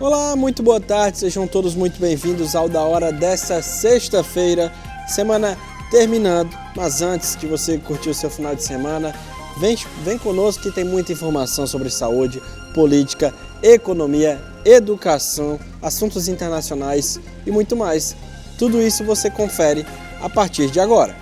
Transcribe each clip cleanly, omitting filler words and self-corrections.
Olá, muito boa tarde, sejam todos muito bem-vindos ao Da Hora dessa sexta-feira, semana terminando, mas antes de você curtir o seu final de semana, vem conosco que tem muita informação sobre saúde, política, economia, educação, assuntos internacionais e muito mais. Tudo isso você confere a partir de agora.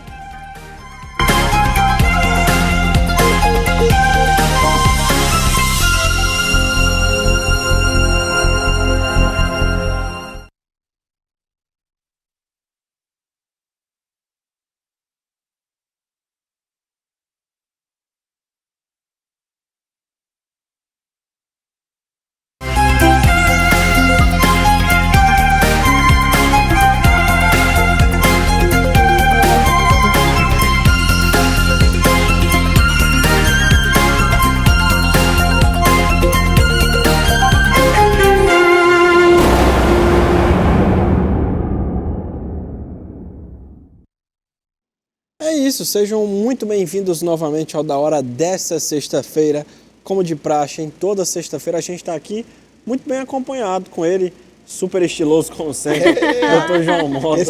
É isso, sejam muito bem-vindos novamente ao Da Hora dessa sexta-feira. Como de praxe, em toda sexta-feira a gente está aqui muito bem acompanhado com ele, super estiloso como sempre, Dr. João Mota.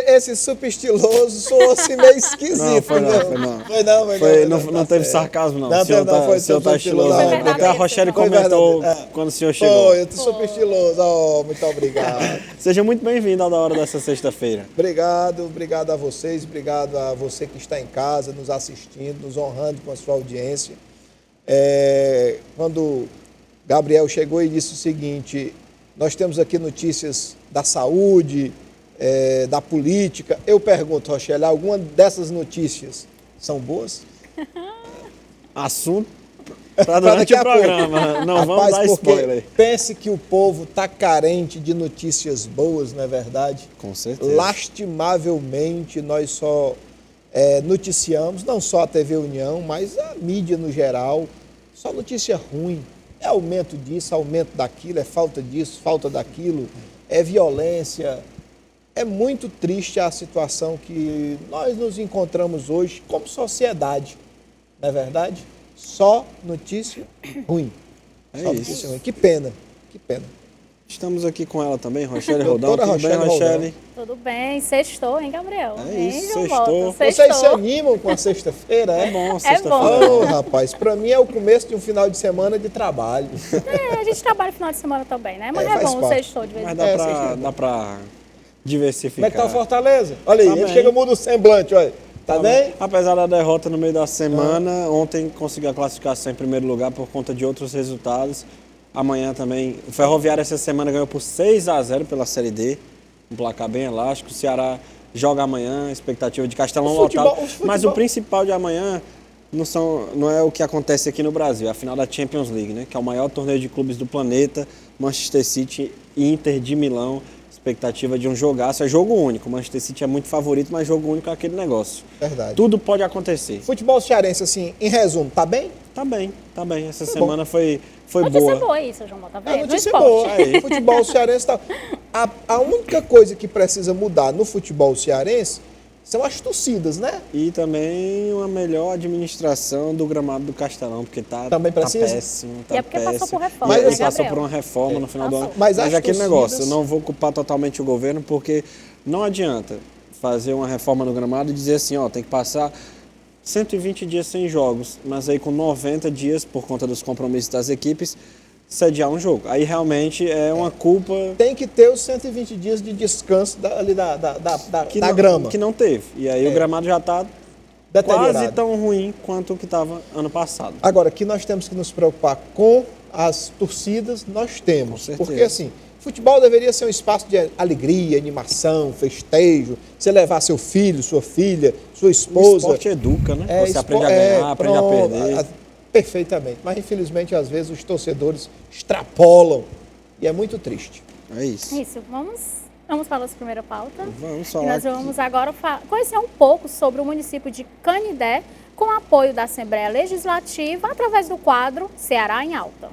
Esse super estiloso soou assim meio esquisito. Não teve sarcasmo não. O senhor tá estiloso. Até a Rochelle comentou quando o senhor chegou. Eu tô super estiloso. Muito obrigado. Seja muito bem-vindo ao Da Hora dessa sexta-feira. Obrigado a vocês, obrigado a você que está em casa, nos assistindo, nos honrando com a sua audiência. Quando Gabriel chegou e disse o seguinte: nós temos aqui notícias da saúde, da política. Eu pergunto, Rochelle, alguma dessas notícias são boas? Assunto para durante o programa. Não, rapaz, vamos dar spoiler. Pense que o povo está carente de notícias boas, não é verdade? Com certeza. Lastimavelmente, nós só noticiamos, não só a TV União, mas a mídia no geral, só notícia ruim. É aumento disso, aumento daquilo, é falta disso, falta daquilo, é violência. É muito triste a situação que nós nos encontramos hoje como sociedade, não é verdade? Só notícia ruim. Só notícia ruim. Que pena, que pena. Estamos aqui com ela também, Rochelle Rodão. Tudo bem, Rochelle? Tudo bem, sextou, hein, Gabriel? É isso, sextou. Vocês se animam com a sexta-feira, é? É bom, sexta-feira. É bom. Rapaz, pra mim é o começo de um final de semana de trabalho. A gente trabalha no final de semana também, né? Mas faz bom, parte. sextou de vez em Mas quando. dá pra diversificar. Como é que tá o Fortaleza? Olha aí, Tá ele bem. chega, muda o semblante, olha. Tá bem? Apesar da derrota no meio da semana, ontem conseguiu a classificação em primeiro lugar por conta de outros resultados. Amanhã também, o Ferroviário essa semana ganhou por 6-0 pela Série D, um placar bem elástico. O Ceará joga amanhã, expectativa de Castelão lotado. Mas o principal de amanhã não é o que acontece aqui no Brasil, é a final da Champions League, né? Que é o maior torneio de clubes do planeta, Manchester City e Inter de Milão. Expectativa de um jogaço, é jogo único. O Manchester City é muito favorito, mas jogo único é aquele negócio. Verdade. Tudo pode acontecer. Futebol cearense, assim, em resumo, tá bem? Tá bem. Essa semana foi Notícia boa. boa isso, João Mota. É No notícia esporte. boa. Futebol cearense tá... A única coisa que precisa mudar no futebol cearense são as torcidas, né? E também uma melhor administração do gramado do Castelão, porque Também tá precisa? péssimo. E é porque passou por reforma, Mas né, ele passou Gabriel? por uma reforma no final do ano. Mas Mas as é aquele torcidas- negócio, eu não vou culpar totalmente o governo, porque não adianta fazer uma reforma no gramado e dizer assim, ó, tem que passar 120 dias sem jogos, mas aí com 90 dias, por conta dos compromissos das equipes, sediar um jogo. Aí realmente é uma culpa Tem que ter os 120 dias de descanso da grama. que não teve. E aí o gramado já está Deteriorado. quase tão ruim quanto o que estava ano passado. Agora, que nós temos que nos preocupar com as torcidas, nós temos. Com certeza. Porque, assim, futebol deveria ser um espaço de alegria, animação, festejo. Você levar seu filho, sua filha, sua O esposa. esporte educa, né? Você aprende a ganhar, aprende a perder. Perfeitamente. Mas, infelizmente, às vezes os torcedores extrapolam. E é muito triste. É isso. Isso, vamos para a nossa primeira pauta. Vamos E falar nós vamos agora conhecer um pouco sobre o município de Canidé, com apoio da Assembleia Legislativa, através do quadro Ceará em Alta.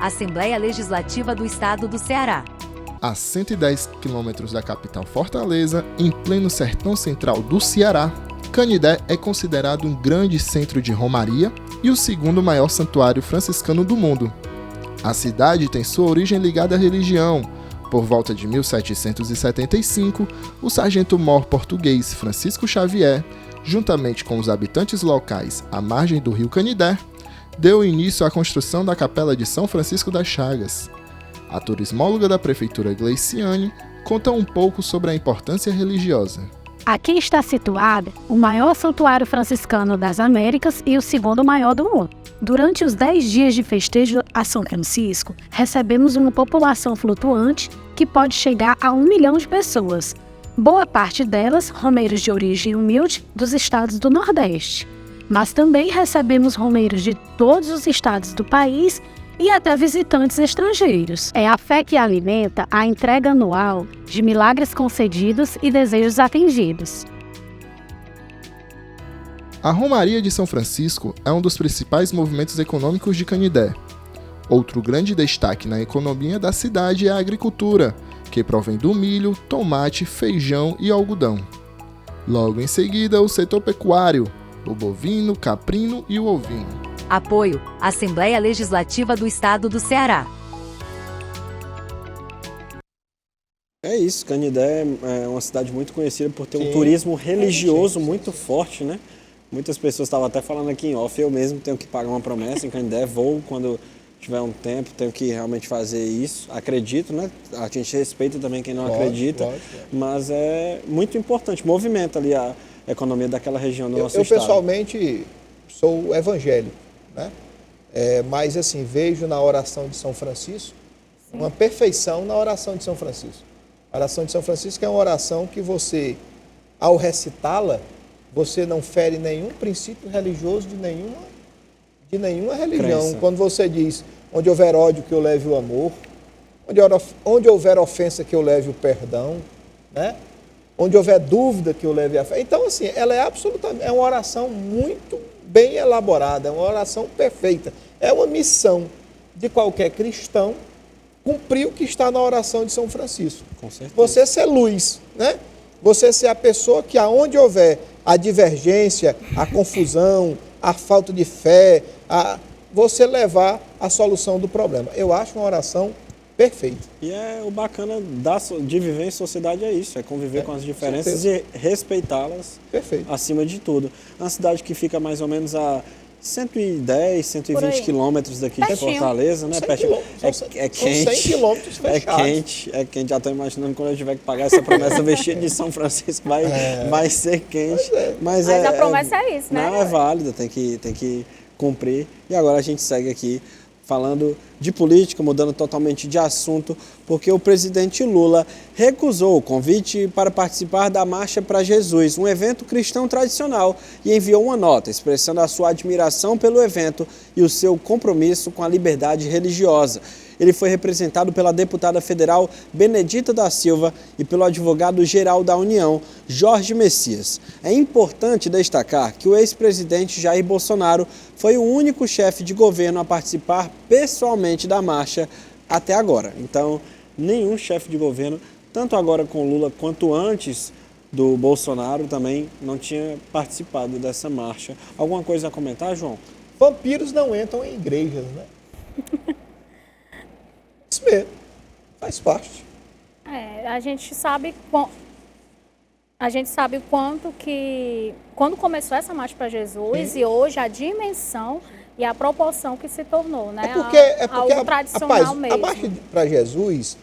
Assembleia Legislativa do Estado do Ceará. A 110 quilômetros da capital Fortaleza, em pleno sertão central do Ceará, Canidé é considerado um grande centro de romaria e o segundo maior santuário franciscano do mundo. A cidade tem sua origem ligada à religião. Por volta de 1775, o sargento-mor português Francisco Xavier, juntamente com os habitantes locais à margem do rio Canidé, deu início à construção da Capela de São Francisco das Chagas. A turismóloga da prefeitura Gleiciane conta um pouco sobre a importância religiosa. Aqui está situado o maior santuário franciscano das Américas e o segundo maior do mundo. Durante os 10 dias de festejo a São Francisco, recebemos uma população flutuante que pode chegar a 1 milhão de pessoas. Boa parte delas, romeiros de origem humilde dos estados do Nordeste. Mas também recebemos romeiros de todos os estados do país e até visitantes estrangeiros. É a fé que alimenta a entrega anual de milagres concedidos e desejos atendidos. A Romaria de São Francisco é um dos principais movimentos econômicos de Canidé. Outro grande destaque na economia da cidade é a agricultura, que provém do milho, tomate, feijão e algodão. Logo em seguida, o setor pecuário, o bovino, caprino e o ovino. Apoio: Assembleia Legislativa do Estado do Ceará. É isso, Canidé é uma cidade muito conhecida por ter um turismo religioso muito forte, né? Muitas pessoas estavam até falando aqui em off, eu mesmo tenho que pagar uma promessa em Canidé, vou quando tiver um tempo, tenho que realmente fazer isso. Acredito, né? A gente respeita também quem não acredita, mas é muito importante, movimenta ali a economia daquela região do nosso estado. Eu pessoalmente sou evangélico, né? Mas assim, vejo na oração de São Francisco uma perfeição na oração de São Francisco. A oração de São Francisco é uma oração que você, ao recitá-la, você não fere nenhum princípio religioso de nenhuma religião. Crença. Quando você diz, onde houver ódio que eu leve o amor, onde houver ofensa que eu leve o perdão, né? Onde houver dúvida que eu leve a fé. Então, assim, ela é uma oração muito bem elaborada, é uma oração perfeita. É uma missão de qualquer cristão cumprir o que está na oração de São Francisco. Com certeza. Você ser luz, né? Você ser a pessoa que aonde houver a divergência, a confusão, a falta de fé, você levar a solução do problema. Eu acho uma oração perfeita. E o bacana de viver em sociedade é isso, é conviver com as diferenças e respeitá-las acima de tudo. É uma cidade que fica mais ou menos a 110, 120 quilômetros daqui de Fortaleza, né? É quente. 100 quilômetros fechados. É quente. Já estou imaginando quando eu tiver que pagar essa promessa vestida de São Francisco, vai ser quente. Mas a promessa é isso, né? Não, é válida, tem que cumprir. E agora a gente segue aqui falando de política, mudando totalmente de assunto, porque o presidente Lula recusou o convite para participar da Marcha para Jesus, um evento cristão tradicional, e enviou uma nota expressando a sua admiração pelo evento e o seu compromisso com a liberdade religiosa. Ele foi representado pela deputada federal Benedita da Silva e pelo advogado-geral da União, Jorge Messias. É importante destacar que o ex-presidente Jair Bolsonaro foi o único chefe de governo a participar pessoalmente da marcha até agora. Então, nenhum chefe de governo, tanto agora com Lula quanto antes do Bolsonaro, também não tinha participado dessa marcha. Alguma coisa a comentar, João? Vampiros não entram em igrejas, né? Isso mesmo, faz parte. A gente sabe o quanto que, quando começou essa Marcha para Jesus, e hoje a dimensão e a proporção que se tornou, né? É porque algo tradicional mesmo. A Marcha para Jesus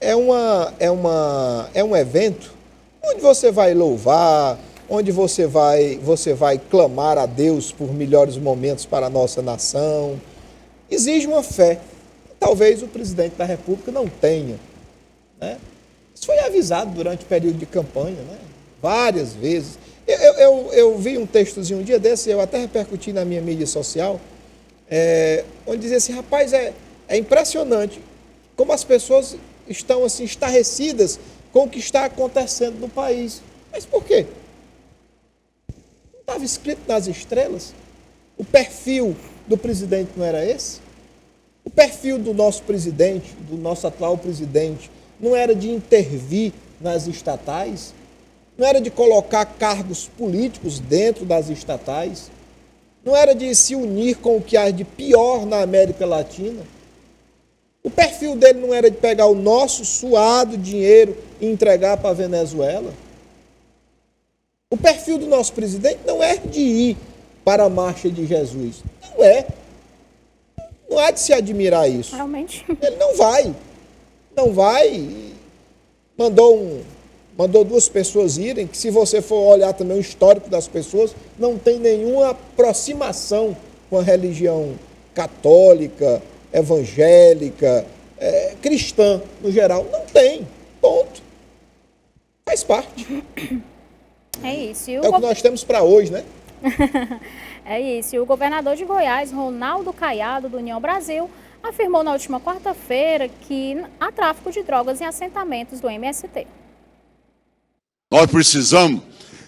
é um evento onde você vai louvar, onde você vai clamar a Deus por melhores momentos para a nossa nação. Exige uma fé. Talvez o presidente da República não tenha, né? Isso foi avisado durante o período de campanha, né? Várias vezes. Eu vi um textozinho um dia desse, eu até repercuti na minha mídia social, onde dizia assim, rapaz, é impressionante como as pessoas estão assim estarrecidas com o que está acontecendo no país. Mas por quê? Não estava escrito nas estrelas? O perfil do presidente não era esse? O perfil do nosso presidente, do nosso atual presidente, não era de intervir nas estatais, não era de colocar cargos políticos dentro das estatais, não era de se unir com o que há de pior na América Latina. O perfil dele não era de pegar o nosso suado dinheiro e entregar para a Venezuela. O perfil do nosso presidente não é de ir para a Marcha de Jesus. Não é. Não há de se admirar isso. Realmente. Ele não vai. Não vai. Mandou 2 pessoas irem, que se você for olhar também o histórico das pessoas, não tem nenhuma aproximação com a religião católica, evangélica, cristã, no geral. Não tem. Ponto. Faz parte. É isso. É o que nós temos para hoje, né? É isso. E o governador de Goiás, Ronaldo Caiado, do União Brasil, afirmou na última quarta-feira que há tráfico de drogas em assentamentos do MST. Nós precisamos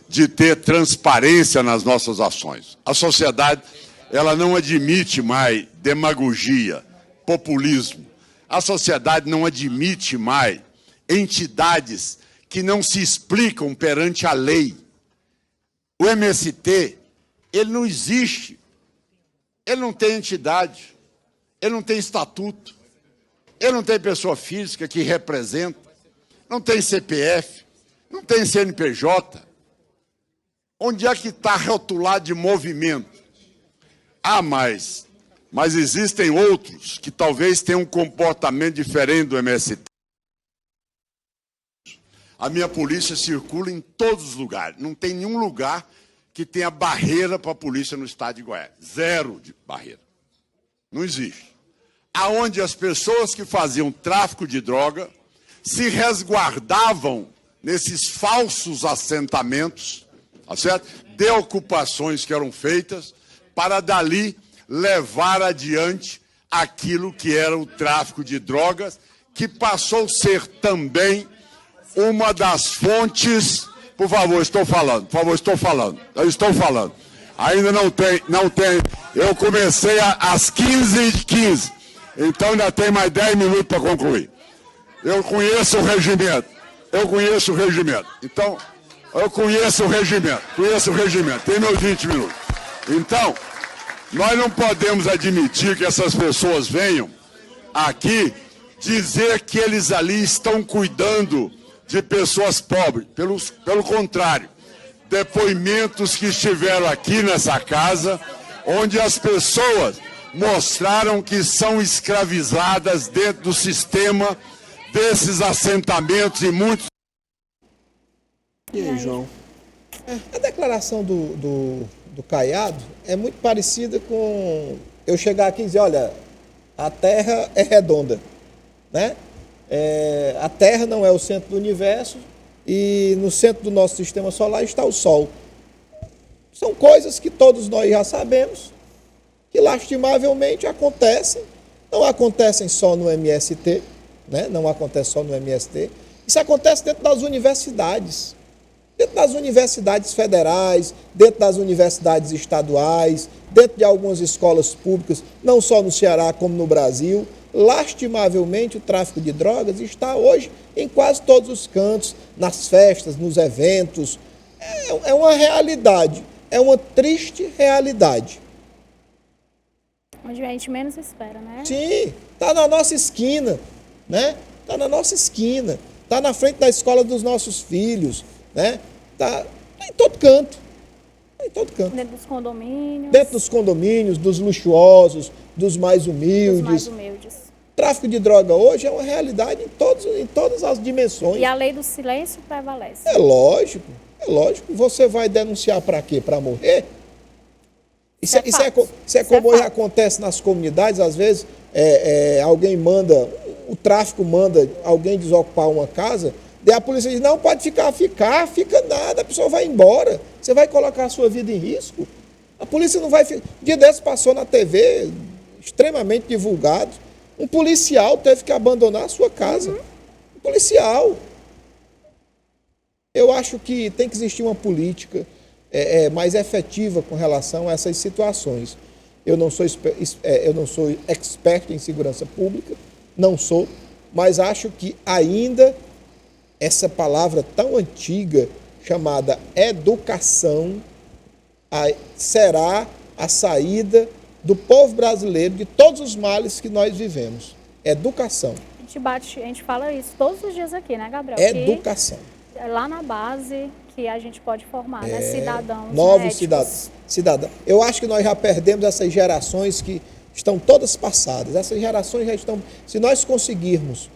de ter transparência nas nossas ações. A sociedade, ela não admite mais demagogia, populismo. A sociedade não admite mais entidades que não se explicam perante a lei. O MST, ele não existe. Ele não tem entidade. Ele não tem estatuto. Ele não tem pessoa física que representa. Não tem CPF. Não tem CNPJ. Onde é que está rotulado de movimento? Mas existem outros que talvez tenham um comportamento diferente do MST. A minha polícia circula em todos os lugares. Não tem nenhum lugar que tenha barreira para a polícia no estado de Goiás. 0 de barreira. Não existe. Aonde as pessoas que faziam tráfico de droga se resguardavam nesses falsos assentamentos, tá certo? De ocupações que eram feitas, para dali levar adiante aquilo que era o tráfico de drogas, que passou a ser também uma das fontes. Por favor, estou falando. Eu estou falando. Ainda não tem. Eu comecei às 15h15. Então ainda tem mais 10 minutos para concluir. Eu conheço o regimento. Então, eu conheço o regimento. Tem meus 20 minutos. Então, nós não podemos admitir que essas pessoas venham aqui dizer que eles ali estão cuidando de pessoas pobres. Pelo contrário, depoimentos que estiveram aqui nessa casa, onde as pessoas mostraram que são escravizadas dentro do sistema desses assentamentos e muitos. E aí, João? A declaração do Caiado é muito parecida com eu chegar aqui e dizer, olha, a Terra é redonda, né? A Terra não é o centro do universo e no centro do nosso sistema solar está o Sol. São coisas que todos nós já sabemos, que lastimavelmente acontecem, não acontecem só no MST, né? Não acontece só no MST, isso acontece dentro das universidades federais, dentro das universidades estaduais, dentro de algumas escolas públicas, não só no Ceará como no Brasil. Lastimavelmente, o tráfico de drogas está hoje em quase todos os cantos, nas festas, nos eventos. É uma realidade, é uma triste realidade. Onde a gente menos espera, né? Sim, está na nossa esquina, né? Está na nossa esquina, está na frente da escola dos nossos filhos, né? Tá em todo canto. Dentro dos condomínios. Dentro dos condomínios, dos luxuosos, dos mais humildes. Tráfico de droga hoje é uma realidade em todas as dimensões. E a lei do silêncio prevalece. É lógico. Você vai denunciar para quê? Para morrer? Isso é como hoje acontece nas comunidades, às vezes alguém manda, o tráfico manda alguém desocupar uma casa, daí a polícia diz, não, pode fica nada, a pessoa vai embora, você vai colocar a sua vida em risco. A polícia não vai... Um dia desses passou na TV, extremamente divulgado, um policial teve que abandonar a sua casa. Um policial. Eu acho que tem que existir uma política mais efetiva com relação a essas situações. Eu não sou expert em segurança pública, não sou, mas acho que ainda essa palavra tão antiga chamada educação será a saída do povo brasileiro de todos os males que nós vivemos. Educação. A gente fala isso todos os dias aqui, né, Gabriel? Educação. Que é lá na base que a gente pode formar, né? Cidadãos novos éticos. cidadãos. Eu acho que nós já perdemos essas gerações que estão todas passadas. Essas gerações já estão... Se nós conseguirmos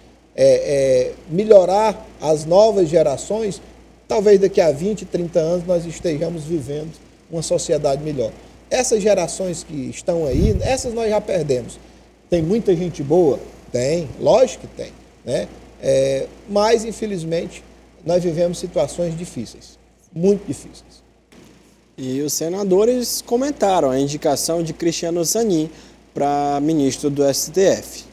melhorar as novas gerações, talvez daqui a 20, 30 anos nós estejamos vivendo uma sociedade melhor. Essas gerações que estão aí, essas nós já perdemos. Tem muita gente boa? Tem, lógico que tem, né? Mas, infelizmente, nós vivemos situações difíceis, muito difíceis. E os senadores comentaram a indicação de Cristiano Zanin para ministro do STF.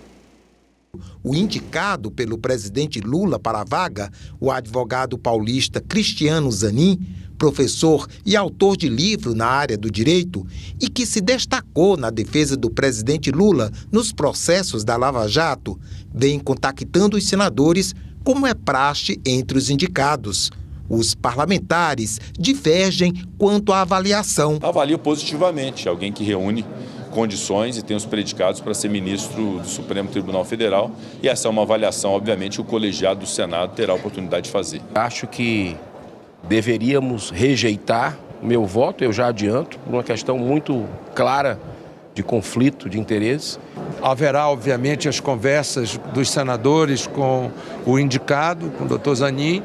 O indicado pelo presidente Lula para a vaga, o advogado paulista Cristiano Zanin, professor e autor de livro na área do direito e que se destacou na defesa do presidente Lula nos processos da Lava Jato, vem contactando os senadores, como é praxe entre os indicados. Os parlamentares divergem quanto à avaliação. Avalio positivamente alguém que reúne condições e tem os predicados para ser ministro do Supremo Tribunal Federal, e essa é uma avaliação, obviamente, que o colegiado do Senado terá a oportunidade de fazer. Acho que deveríamos rejeitar meu voto, eu já adianto, por uma questão muito clara de conflito de interesse. Haverá, obviamente, as conversas dos senadores com o indicado, com o doutor Zanin,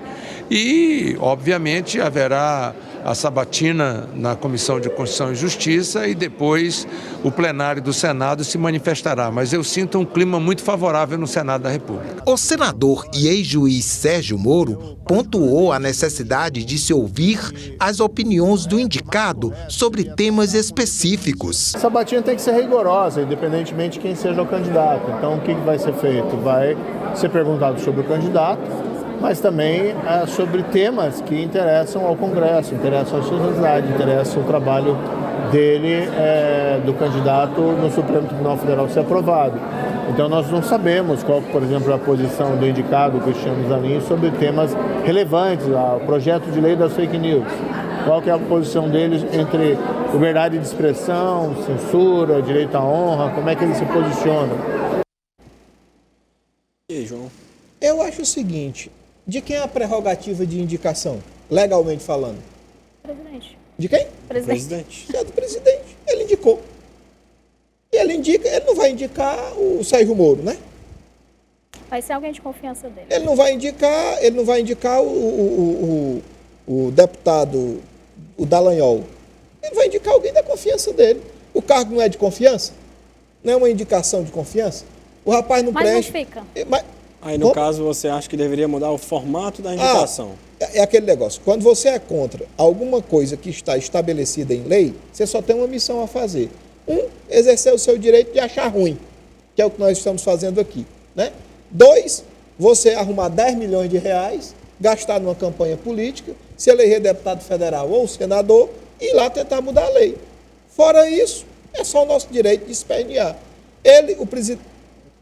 e, obviamente, haverá a sabatina na Comissão de Constituição e Justiça e depois o plenário do Senado se manifestará. Mas eu sinto um clima muito favorável no Senado da República. O senador e ex-juiz Sérgio Moro pontuou a necessidade de se ouvir as opiniões do indicado sobre temas específicos. A sabatina tem que ser rigorosa, independentemente de quem seja o candidato. Então, o que vai ser feito? Vai ser perguntado sobre o candidato, mas também sobre temas que interessam ao Congresso, interessam à sociedade, interessam o trabalho dele, do candidato no Supremo Tribunal Federal ser aprovado. Então nós não sabemos qual, por exemplo, a posição do indicado Cristiano Zanin sobre temas relevantes, o projeto de lei das fake news. Qual que é a posição deles entre liberdade de expressão, censura, direito à honra, como é que eles se posicionam? E aí, João? Eu acho o seguinte, de quem é a prerrogativa de indicação, legalmente falando? Presidente. De quem? Presidente. É do presidente. Ele indicou. E ele não vai indicar o Sérgio Moro, né? Vai ser alguém de confiança dele. Ele não vai indicar o deputado, o Dallagnol. Ele vai indicar alguém da confiança dele. O cargo não é de confiança? Não é uma indicação de confiança? O rapaz não presta. Mas não fica. Aí, no caso, você acha que deveria mudar o formato da indicação? É aquele negócio. Quando você é contra alguma coisa que está estabelecida em lei, você só tem uma missão a fazer. Exercer o seu direito de achar ruim, que é o que nós estamos fazendo aqui, né? 2, você arrumar 10 milhões de reais, gastar numa campanha política, se eleger deputado federal ou senador e ir lá tentar mudar a lei. Fora isso, é só o nosso direito de espernear.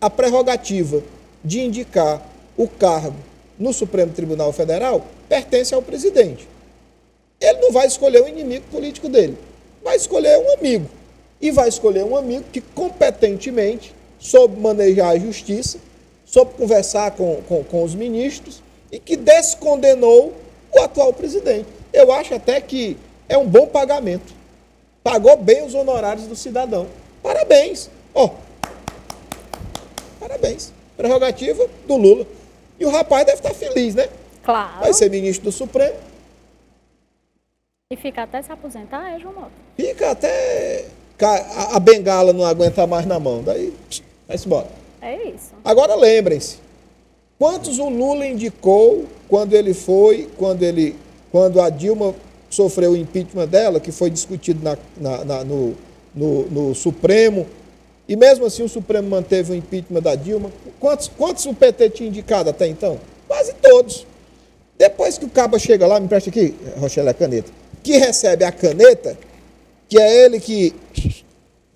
A prerrogativa de indicar o cargo no Supremo Tribunal Federal pertence ao presidente. Ele não vai escolher o inimigo político dele, vai escolher um amigo. E vai escolher um amigo que competentemente soube manejar a justiça, soube conversar com os ministros e que descondenou o atual presidente. Eu acho até que é um bom pagamento. Pagou bem os honorários do cidadão. Parabéns. Parabéns. Prerrogativa do Lula. E o rapaz deve estar feliz, né? Claro. Vai ser ministro do Supremo. E fica até se aposentar, João Mota? Fica até a bengala não aguentar mais na mão. Daí, vai-se embora. É isso. Agora lembrem-se, quantos o Lula indicou quando a Dilma sofreu o impeachment dela, que foi discutido no Supremo, e mesmo assim o Supremo manteve o impeachment da Dilma. Quantos o PT tinha indicado até então? Quase todos. Depois que o cabo chega lá, me presta aqui, Rochelle, a caneta, que recebe a caneta, que é ele que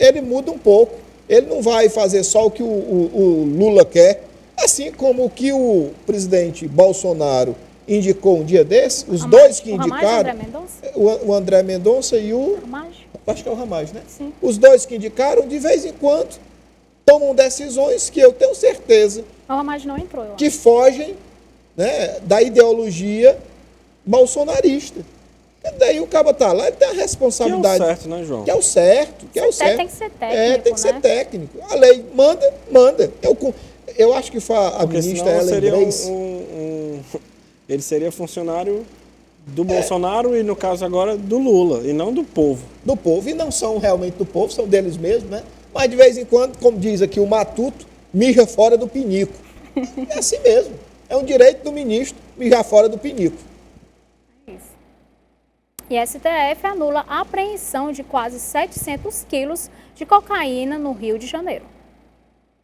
ele muda um pouco. Ele não vai fazer só o que o Lula quer, assim como o que o presidente Bolsonaro indicou um dia desse, os dois que indicaram, o André Mendonça e o Ramagem. Acho que é o Ramagem, né? Sim. Os dois que indicaram, de vez em quando, tomam decisões que eu tenho certeza O Ramagem não entrou, eu que fogem, né, da ideologia bolsonarista. E daí o cabo tá lá, ele tem a responsabilidade. Que é o certo, né, João? Que é o certo, que é o certo. Tem que ser técnico, tem que ser técnico. A lei manda. Eu acho que foi a ministra Ellen Grace. Ele seria funcionário do Bolsonaro e, no caso agora, do Lula, e não do povo. Do povo, e não são realmente do povo, são deles mesmos, né? Mas de vez em quando, como diz aqui o Matuto, mija fora do pinico. É assim mesmo. É um direito do ministro mijar fora do pinico. Isso. E STF anula a apreensão de quase 700 quilos de cocaína no Rio de Janeiro.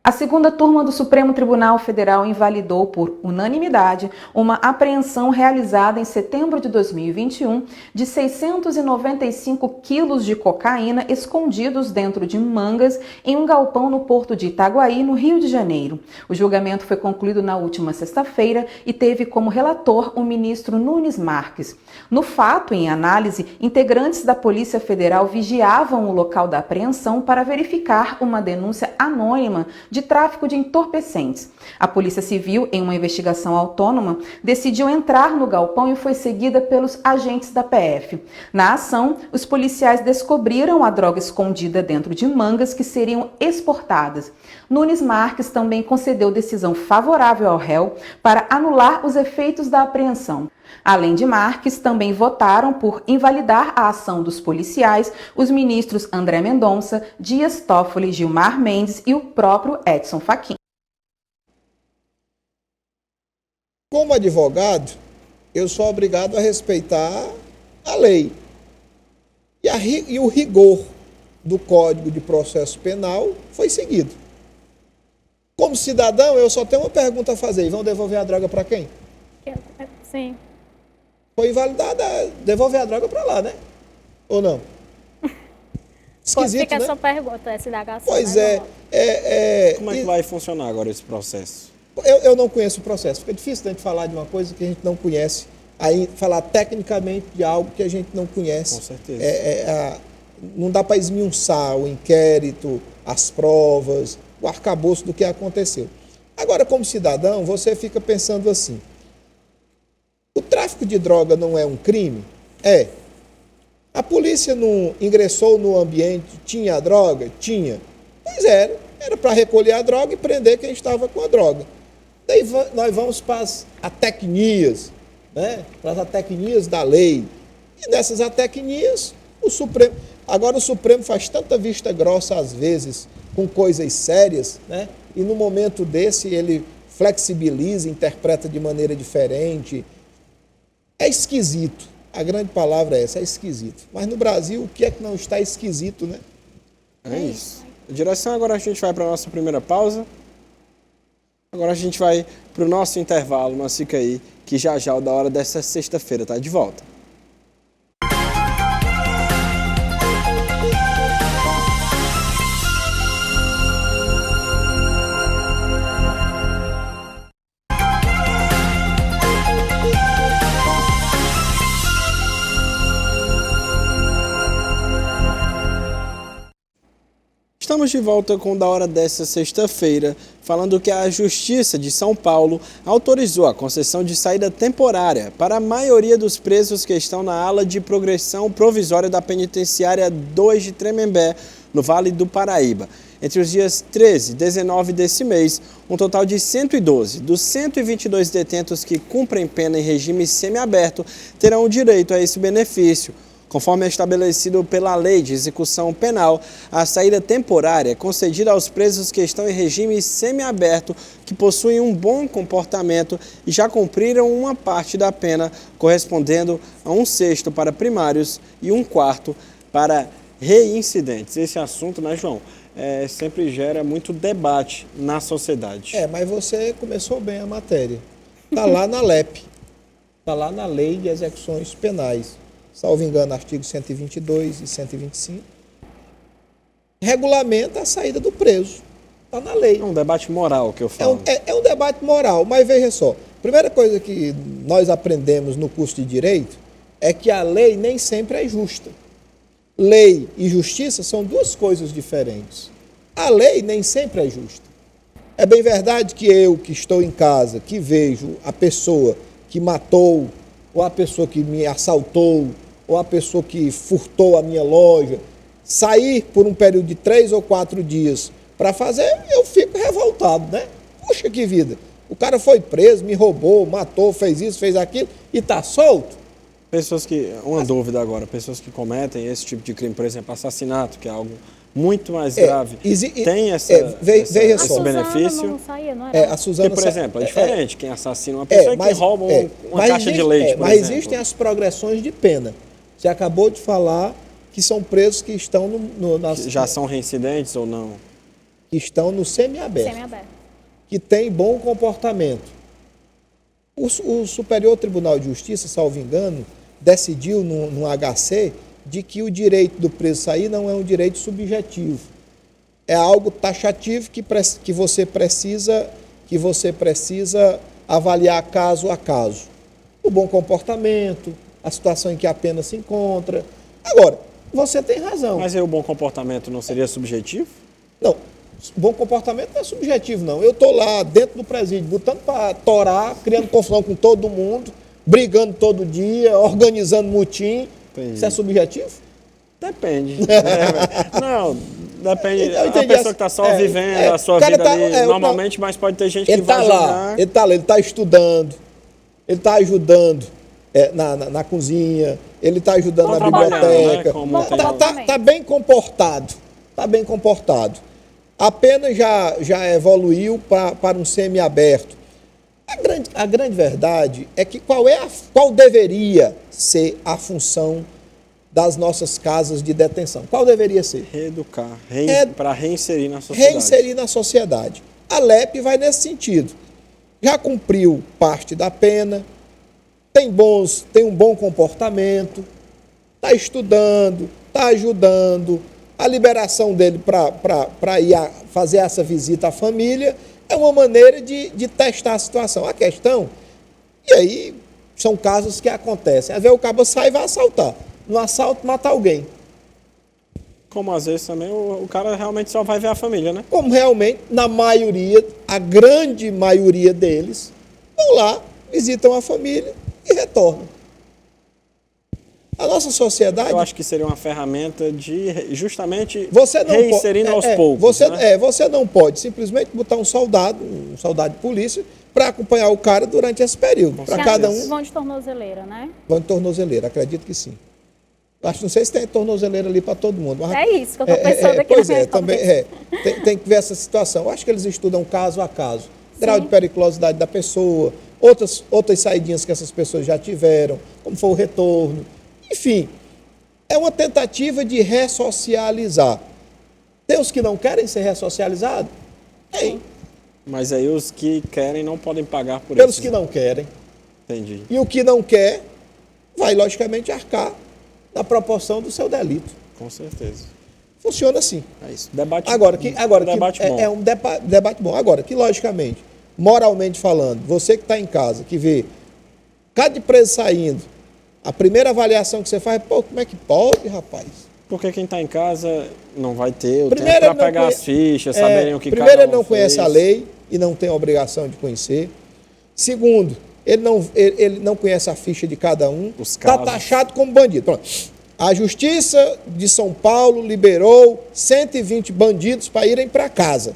A segunda turma do Supremo Tribunal Federal invalidou por unanimidade uma apreensão realizada em setembro de 2021 de 695 quilos de cocaína escondidos dentro de mangas em um galpão no porto de Itaguaí, no Rio de Janeiro. O julgamento foi concluído na última sexta-feira e teve como relator o ministro Nunes Marques. No fato, em análise, integrantes da Polícia Federal vigiavam o local da apreensão para verificar uma denúncia anônima de tráfico de entorpecentes. A Polícia Civil, em uma investigação autônoma, decidiu entrar no galpão e foi seguida pelos agentes da PF. Na ação, os policiais descobriram a droga escondida dentro de mangas que seriam exportadas. Nunes Marques também concedeu decisão favorável ao réu para anular os efeitos da apreensão. Além de Marques, também votaram por invalidar a ação dos policiais os ministros André Mendonça, Dias Toffoli, Gilmar Mendes e o próprio Edson Fachin. Como advogado, eu sou obrigado a respeitar a lei. E o rigor do Código de Processo Penal foi seguido. Como cidadão, eu só tenho uma pergunta a fazer. E vão devolver a droga para quem? Sim. Foi invalidada, devolver a droga para lá, né? Ou não? Esquisito, fica né? essa pergunta, essa indagação. Pois né, Como é que vai funcionar agora esse processo? Eu não conheço o processo. Fica difícil a gente falar de uma coisa que a gente não conhece. Aí falar tecnicamente de algo que a gente não conhece. Com certeza. Não dá para esmiuçar o inquérito, as provas, o arcabouço do que aconteceu. Agora, como cidadão, você fica pensando assim: o tráfico de droga não é um crime? É. A polícia não ingressou no ambiente, tinha a droga? Tinha. Pois era para recolher a droga e prender quem estava com a droga. Daí nós vamos para as atecnias, né? Para as atecnias da lei. E nessas atecnias, o Supremo faz tanta vista grossa às vezes com coisas sérias, né? E no momento desse ele flexibiliza, interpreta de maneira diferente. É esquisito. A grande palavra é essa, é esquisito. Mas no Brasil, o que é que não está esquisito, né? É isso. Direção, agora a gente vai para a nossa primeira pausa. Agora a gente vai para o nosso intervalo, mas fica aí, que já o da hora dessa sexta-feira tá de volta. Estamos de volta com o da hora dessa sexta-feira, falando que a Justiça de São Paulo autorizou a concessão de saída temporária para a maioria dos presos que estão na ala de progressão provisória da Penitenciária 2 de Tremembé, no Vale do Paraíba. Entre os dias 13 e 19 desse mês, um total de 112 dos 122 detentos que cumprem pena em regime semiaberto terão direito a esse benefício. Conforme é estabelecido pela Lei de Execução Penal, a saída temporária é concedida aos presos que estão em regime semiaberto, que possuem um bom comportamento e já cumpriram uma parte da pena, correspondendo a 1/6 para primários e 1/4 para reincidentes. Esse assunto, né, João, sempre gera muito debate na sociedade. Mas você começou bem a matéria. Está lá na LEP, está lá na Lei de Execuções Penais. Salvo engano, artigos 122 e 125. regulamenta a saída do preso. Está na lei. É um debate moral que eu falo. É um debate moral, mas veja só. Primeira coisa que nós aprendemos no curso de Direito é que a lei nem sempre é justa. Lei e justiça são duas coisas diferentes. A lei nem sempre é justa. É bem verdade que eu, que estou em casa, que vejo a pessoa que matou, ou a pessoa que me assaltou, ou a pessoa que furtou a minha loja, sair por um período de 3 ou 4 dias para fazer, eu fico revoltado, né? Puxa, que vida! O cara foi preso, me roubou, matou, fez isso, fez aquilo e está solto. Pessoas que, uma dúvida agora, pessoas que cometem esse tipo de crime, por exemplo, assassinato, que é algo muito mais grave, tem esse benefício? Não saía, não era? A Suzana, porque, por exemplo, é diferente quem assassina uma pessoa que rouba uma caixa de leite, por mas exemplo. existem as progressões de pena. Você acabou de falar que são presos que estão que já são reincidentes ou não? Que estão no semiaberto. Que tem bom comportamento. O Superior Tribunal de Justiça, salvo engano, decidiu no HC de que o direito do preso sair não é um direito subjetivo. É algo taxativo que você precisa avaliar caso a caso. O bom comportamento, a situação em que a pena se encontra. Agora, você tem razão. Mas aí o bom comportamento não seria subjetivo? Não. Bom comportamento não é subjetivo, não. Eu estou lá dentro do presídio, botando para torar, criando confusão com todo mundo, brigando todo dia, organizando mutim. Entendi. Isso é subjetivo? Depende. Não, depende. A pessoa que está só vivendo a sua vida ali, normalmente, mas pode ter gente que vai jogar. Ele está lá, ele está estudando, ele está ajudando na cozinha, ele está ajudando na biblioteca. Está bem comportado. Está bem comportado. A pena já evoluiu para um semiaberto. A grande verdade é que qual deveria ser a função das nossas casas de detenção? Qual deveria ser? Reeducar, para reinserir na sociedade. Reinserir na sociedade. A LEP vai nesse sentido. Já cumpriu parte da pena, tem um bom comportamento, está estudando, está ajudando. A liberação dele para ir fazer essa visita à família é uma maneira de testar a situação. A questão, e aí são casos que acontecem. Às vezes o cabo sai e vai assaltar. No assalto, mata alguém. Como às vezes também o cara realmente só vai ver a família, né? Como realmente, na maioria, a grande maioria deles, vão lá, visitam a família e retornam. A nossa sociedade... Eu acho que seria uma ferramenta de justamente reinserindo aos poucos. Você não pode simplesmente botar um soldado de polícia, para acompanhar o cara durante esse período. Para cada um. Vão de tornozeleira, né? Vão de tornozeleira, acredito que sim. Não sei se tem tornozeleira ali para todo mundo. Mas, é isso que eu estou pensando aqui. Pois também tem que ver essa situação. Eu acho que eles estudam caso a caso. Grau de periculosidade da pessoa, outras saidinhas que essas pessoas já tiveram, como foi o retorno. Enfim, é uma tentativa de ressocializar. Tem os que não querem ser ressocializados? Tem. Mas aí os que querem não podem pagar por isso. Pelos que não querem. Entendi. E o que não quer vai, logicamente, arcar na proporção do seu delito. Com certeza. Funciona assim. É isso. Debate bom. É um debate bom. Agora, que logicamente, moralmente falando, você que está em casa, que vê cada preso saindo, a primeira avaliação que você faz é, como é que pode, rapaz? Porque quem está em casa não vai ter o tempo para pegar as fichas, saberem o que cada um primeiro, ele não conhece a lei e não tem a obrigação de conhecer. Segundo, ele não conhece a ficha de cada um. Está taxado como bandido. Pronto. A Justiça de São Paulo liberou 120 bandidos para irem para casa.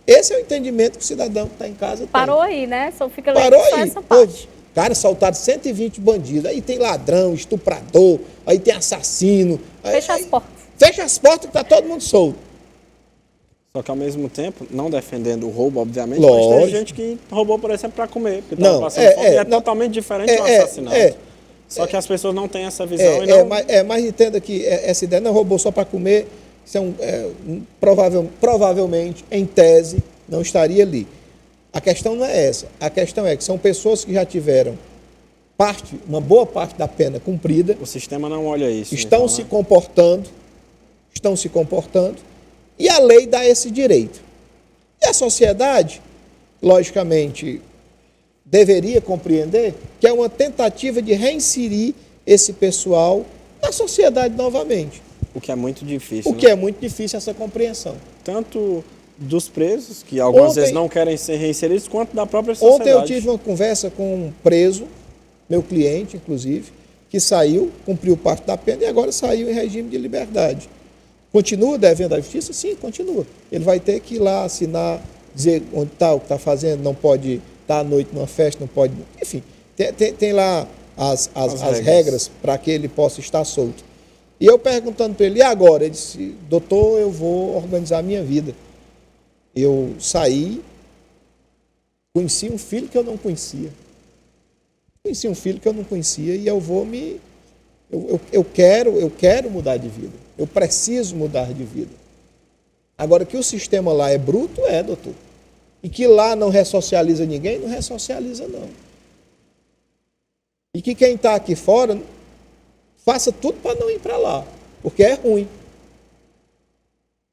Esse é o entendimento que o cidadão que está em casa tem. Parou aí, né? Só fica Parou só aí. essa parte. Cara, soltaram 120 bandidos. Aí tem ladrão, estuprador, aí tem assassino. Fecha as portas. Fecha as portas que está todo mundo solto. Só que ao mesmo tempo, não defendendo o roubo, obviamente, lógico. Mas tem gente que roubou, por exemplo, para comer. Porque estava passando fome, e é totalmente diferente do assassinato. Só que as pessoas não têm essa visão. Mas entenda que essa ideia não roubou só para comer, isso provavelmente, em tese, não estaria ali. A questão não é essa. A questão é que são pessoas que já tiveram uma boa parte da pena cumprida. O sistema não olha isso. Estão se comportando, estão se comportando, e a lei dá esse direito. E a sociedade, logicamente, deveria compreender que é uma tentativa de reinserir esse pessoal na sociedade novamente. O que é muito difícil. O que é muito difícil essa compreensão. Tanto dos presos, que algumas vezes não querem ser reinseridos, quanto da própria sociedade. Ontem eu tive uma conversa com um preso, meu cliente, inclusive, que saiu, cumpriu parte da pena e agora saiu em regime de liberdade. Continua devendo à justiça? Sim, continua. Ele vai ter que ir lá assinar, dizer onde está, o que está fazendo, não pode estar à noite numa festa, não pode... Enfim, tem lá as regras para que ele possa estar solto. E eu perguntando para ele, e agora? Ele disse, doutor, eu vou organizar a minha vida. Eu saí, conheci um filho que eu não conhecia. Conheci um filho que eu não conhecia e eu vou me... Eu quero mudar de vida. Eu preciso mudar de vida. Agora, que o sistema lá é bruto, doutor. E que lá não ressocializa ninguém, não ressocializa, não. E que quem está aqui fora, faça tudo para não ir para lá, porque é ruim.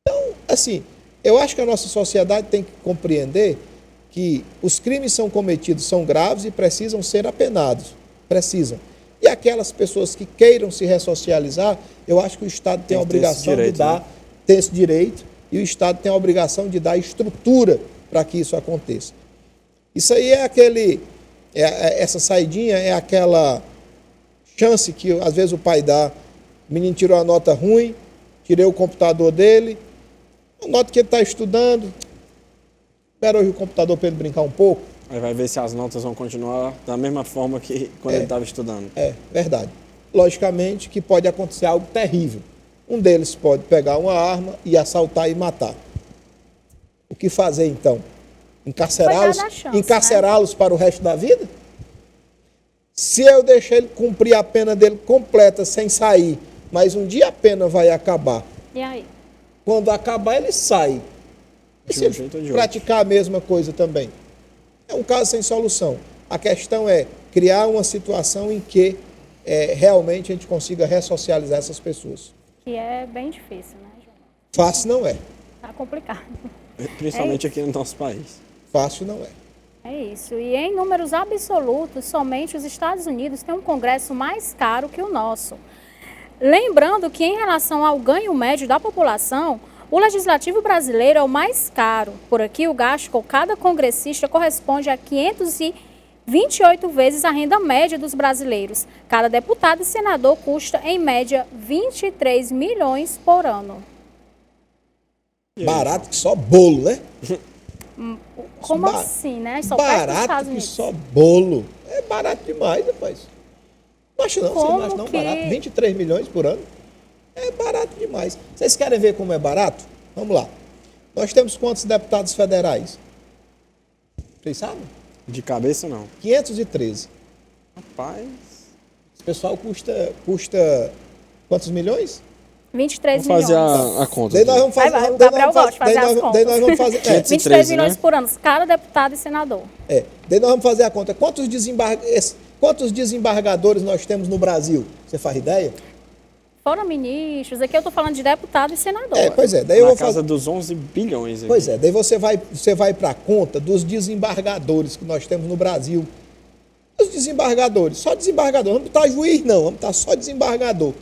Então, assim, eu acho que a nossa sociedade tem que compreender que os crimes são cometidos, são graves e precisam ser apenados. Precisam. E aquelas pessoas que queiram se ressocializar, eu acho que o Estado tem a obrigação de dar, tem esse direito, e o Estado tem a obrigação de dar estrutura para que isso aconteça. Isso aí essa saidinha é aquela chance que às vezes o pai dá. O menino tirou a nota ruim, tirei o computador dele, a nota que ele está estudando, espera hoje o computador para ele brincar um pouco. Aí vai ver se as notas vão continuar da mesma forma que quando ele estava estudando. É, verdade. Logicamente que pode acontecer algo terrível. Um deles pode pegar uma arma e assaltar e matar. O que fazer então? Encarcerá-los para o resto da vida? Se eu deixar ele cumprir a pena dele completa sem sair, mas um dia a pena vai acabar. E aí? Quando acabar, ele sai. E se ele praticar a mesma coisa também? É um caso sem solução. A questão é criar uma situação em que realmente a gente consiga ressocializar essas pessoas. Que é bem difícil, né, João? Fácil não é. Tá complicado. Principalmente aqui no nosso país. Fácil não é. É isso. E em números absolutos, somente os Estados Unidos têm um Congresso mais caro que o nosso. Lembrando que em relação ao ganho médio da população, o Legislativo brasileiro é o mais caro. Por aqui, o gasto com cada congressista corresponde a 528 vezes a renda média dos brasileiros. Cada deputado e senador custa, em média, 23 milhões por ano. Barato que só bolo, né? Como assim, né? Só barato que só bolo. É barato demais, rapaz. Não acho não, você não acha não barato? 23 milhões por ano? É barato demais. Vocês querem ver como é barato? Vamos lá. Nós temos quantos deputados federais? Vocês sabem? De cabeça, não. 513. Rapaz. Esse pessoal custa quantos milhões? 23 milhões. Vamos fazer a conta. Daí nós vamos fazer, o Gabriel gosta de fazer as contas. Daí nós vamos fazer... 23 milhões, né? Por ano, cada deputado e senador. Daí nós vamos fazer a conta. Quantos desembargadores nós temos no Brasil? Você faz ideia? Fora ministros, aqui eu estou falando de deputado e senador. Pois é. Daí eu vou casa dos 11 bilhões. Aqui. Pois é, daí você vai para a conta dos desembargadores que nós temos no Brasil. Os desembargadores, só desembargador, não vamos botar juiz não, vamos botar só desembargador.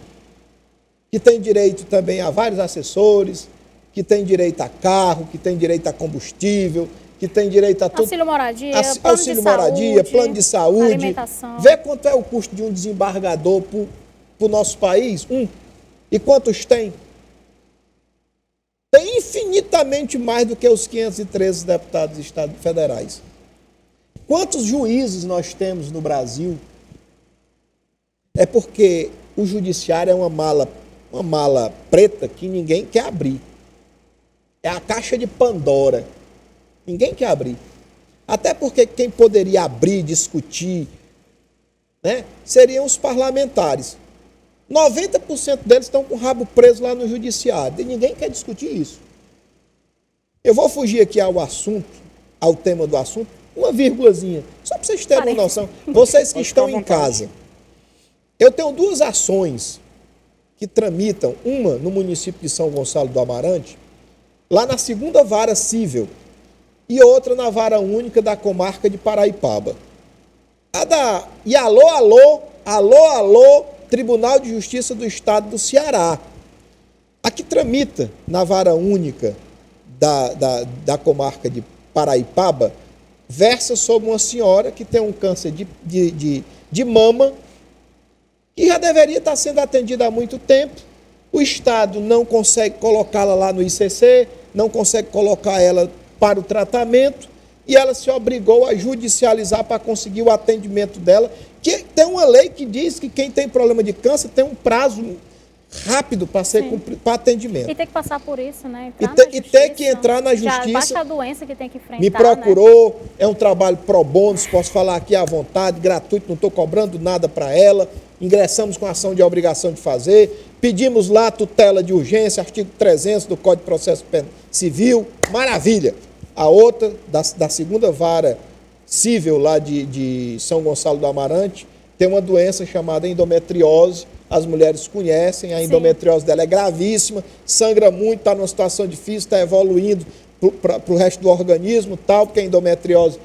Que tem direito também a vários assessores, que tem direito a carro, que tem direito a combustível, que tem direito a tudo. Auxílio moradia, plano de saúde. Alimentação. Vê quanto é o custo de um desembargador para o nosso país? E quantos tem? Tem infinitamente mais do que os 513 deputados federais. Quantos juízes nós temos no Brasil? É porque o judiciário é uma mala preta que ninguém quer abrir. É a caixa de Pandora. Ninguém quer abrir. Até porque quem poderia abrir, discutir, né, seriam os parlamentares. 90% deles estão com o rabo preso lá no judiciário. E ninguém quer discutir isso. Eu vou fugir aqui ao tema do assunto, uma vírgulazinha, só para vocês terem uma noção. Vocês que estão em casa. Eu tenho duas ações que tramitam, uma no município de São Gonçalo do Amarante, lá na 2ª Vara Cível, e outra na Vara Única da Comarca de Paraipaba. E alô, Tribunal de Justiça do Estado do Ceará. A que tramita na Vara Única da Comarca de Paraipaba versa sobre uma senhora que tem um câncer de mama, que já deveria estar sendo atendida há muito tempo. O Estado não consegue colocá-la lá no ICC, não consegue colocar ela para o tratamento, e ela se obrigou a judicializar para conseguir o atendimento dela, que tem uma lei que diz que quem tem problema de câncer tem um prazo rápido para ser cumprido, para atendimento. E tem que passar por isso, né? E tem que entrar na justiça. Já baixa a doença que tem que enfrentar. Me procurou, né? É um trabalho pro bono, posso falar aqui à vontade, gratuito, não estou cobrando nada para ela. Ingressamos com ação de obrigação de fazer, pedimos lá tutela de urgência, artigo 300 do Código de Processo Civil, maravilha. A outra, da 2ª Vara Cível lá de São Gonçalo do Amarante, tem uma doença chamada endometriose. As mulheres conhecem, a endometriose dela é gravíssima, sangra muito, está numa situação difícil, está evoluindo para o resto do organismo, tal, porque a endometriose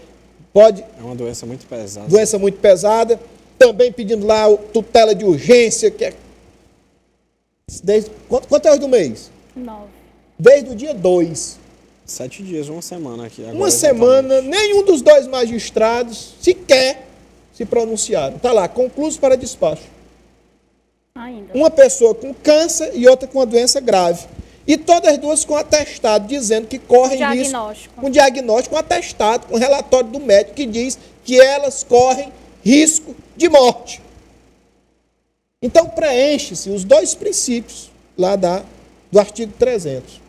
pode... É uma doença muito pesada. Doença muito pesada. Também pedindo lá tutela de urgência, que é... Quanto é hoje do mês? 9. Desde o dia 2. 7 dias, uma semana aqui. Uma semana, nenhum dos 2 magistrados sequer se pronunciaram. Está lá, conclusos para despacho. Ainda. Uma pessoa com câncer e outra com uma doença grave. E todas as duas com atestado, dizendo que correm risco. Com diagnóstico, com atestado, com relatório do médico que diz que elas correm risco de morte. Então preenche-se os 2 princípios lá do artigo 300,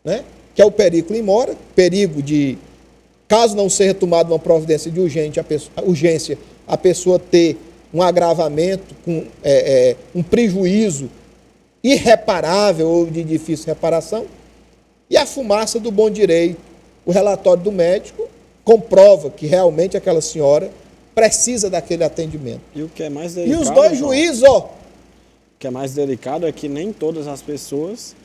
né? Que é o perigo in mora, perigo de, caso não seja tomada uma providência de urgência, a pessoa ter um agravamento, um prejuízo irreparável ou de difícil reparação, e a fumaça do bom direito. O relatório do médico comprova que realmente aquela senhora precisa daquele atendimento. E o que é mais delicado... E os 2 juízes, O que é mais delicado é que nem todas as pessoas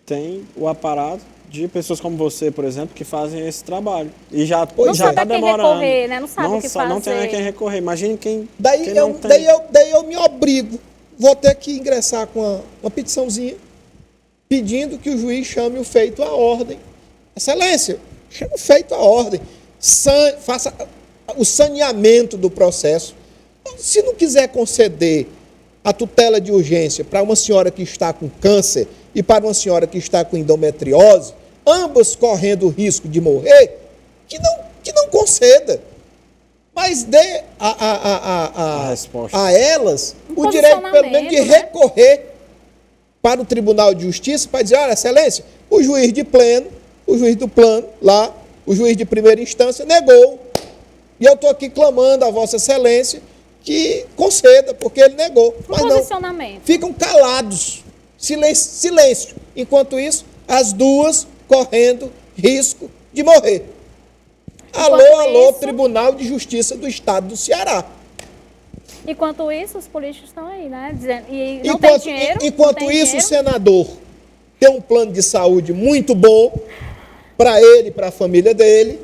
têm o aparato de pessoas como você, por exemplo, que fazem esse trabalho. E já está demorando. Recorrer, né? Não sabe o que fazer. Não tem a quem recorrer. Imagine quem não tem. Daí eu me obrigo. Vou ter que ingressar com uma petiçãozinha pedindo que o juiz chame o feito à ordem. Excelência, chame o feito à ordem. Faça o saneamento do processo. Se não quiser conceder a tutela de urgência para uma senhora que está com câncer e para uma senhora que está com endometriose, ambas correndo o risco de morrer, que não conceda. Mas dê a elas o direito, pelo menos, de recorrer para o Tribunal de Justiça para dizer, olha, excelência, o juiz de pleno, o juiz do plano, lá, o juiz de primeira instância negou. E eu estou aqui clamando a Vossa Excelência que conceda, porque ele negou. Mas não, ficam calados, silêncio. Enquanto isso, as duas correndo risco de morrer. Alô, Tribunal de Justiça do Estado do Ceará. Enquanto isso, os políticos estão aí, né? Dizendo, e não tem dinheiro. Enquanto isso, o senador tem um plano de saúde muito bom para ele e para a família dele.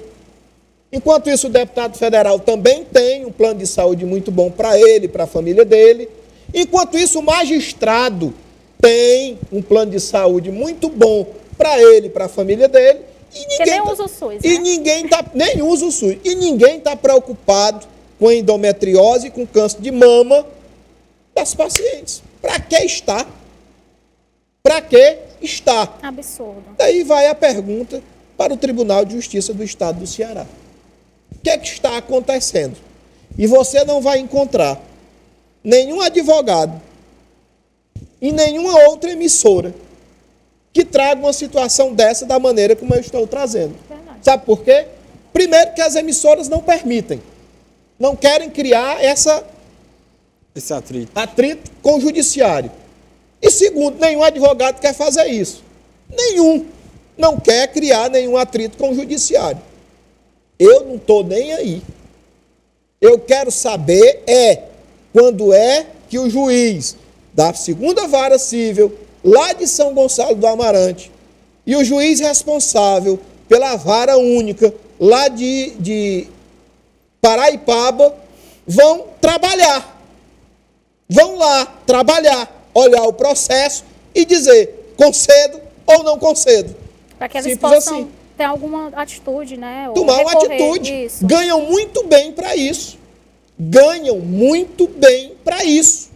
Enquanto isso, o deputado federal também tem um plano de saúde muito bom para ele e para a família dele. Enquanto isso, o magistrado tem um plano de saúde muito bom para ele e para a família dele. E nem usa o SUS, né? E nem usa o SUS. E ninguém está preocupado com endometriose e com câncer de mama das pacientes. Para que está? Para que está? Absurdo. Daí vai a pergunta para o Tribunal de Justiça do Estado do Ceará. O que é que está acontecendo? E você não vai encontrar nenhum advogado e nenhuma outra emissora que traga uma situação dessa da maneira como eu estou trazendo. Verdade. Sabe por quê? Primeiro que as emissoras não permitem. Não querem criar esse atrito com o judiciário. E segundo, nenhum advogado quer fazer isso. Nenhum. Não quer criar nenhum atrito com o judiciário. Eu não estou nem aí. Eu quero saber quando é que o juiz da 2ª Vara Civil, lá de São Gonçalo do Amarante, e o juiz responsável pela Vara Única, lá de Paraipaba, vão trabalhar. Vão lá trabalhar, olhar o processo e dizer concedo ou não concedo. Para que eles Simples possam assim. ter alguma atitude, né? Ou Tomar uma recorrer. atitude. Isso. Ganham muito bem para isso. Ganham muito bem para isso.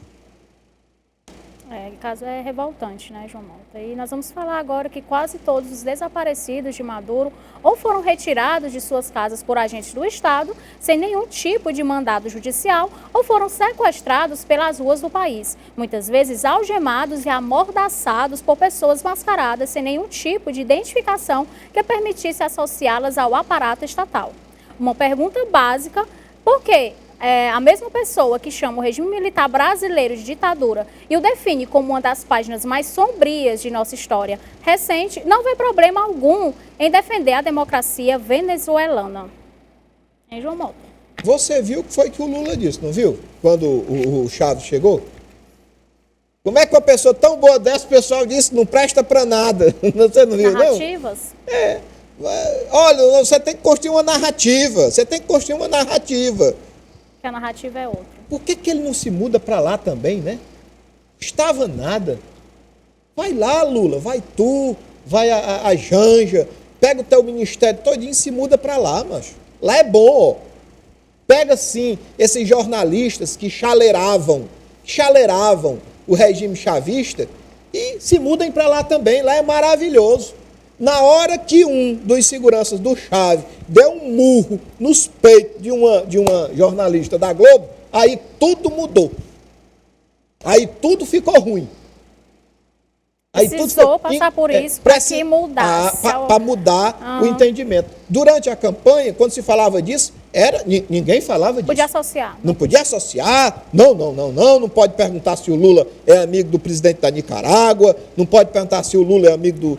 O caso é revoltante, né, João Malta? E nós vamos falar agora que quase todos os desaparecidos de Maduro ou foram retirados de suas casas por agentes do Estado, sem nenhum tipo de mandado judicial, ou foram sequestrados pelas ruas do país, muitas vezes algemados e amordaçados por pessoas mascaradas, sem nenhum tipo de identificação que permitisse associá-las ao aparato estatal. Uma pergunta básica: por quê? A mesma pessoa que chama o regime militar brasileiro de ditadura e o define como uma das páginas mais sombrias de nossa história recente, não vê problema algum em defender a democracia venezuelana. Hein, João Malta? Você viu o que foi que o Lula disse, não viu? Quando o Chaves chegou? Como é que uma pessoa tão boa dessa, o pessoal disse, não presta para nada? Você não viu, narrativas? não? Olha, você tem que construir uma narrativa. Você tem que construir uma narrativa. Que a narrativa é outra. Por que ele não se muda para lá também, né? Estava nada. Vai lá, Lula, vai tu, vai a Janja, pega o teu ministério todinho e se muda para lá, macho. Lá é bom, ó. Pega, sim, esses jornalistas que chaleiravam o regime chavista e se mudem para lá também. Lá é maravilhoso. Na hora que um dos seguranças do Chaves deu um murro nos peitos de uma jornalista da Globo, aí tudo mudou. Aí tudo ficou ruim. Precisou passar por isso para que mudasse. Para mudar o entendimento. Durante a campanha, quando se falava disso, ninguém falava disso. Podia associar. Não podia associar. Não pode perguntar se o Lula é amigo do presidente da Nicarágua, não pode perguntar se o Lula é amigo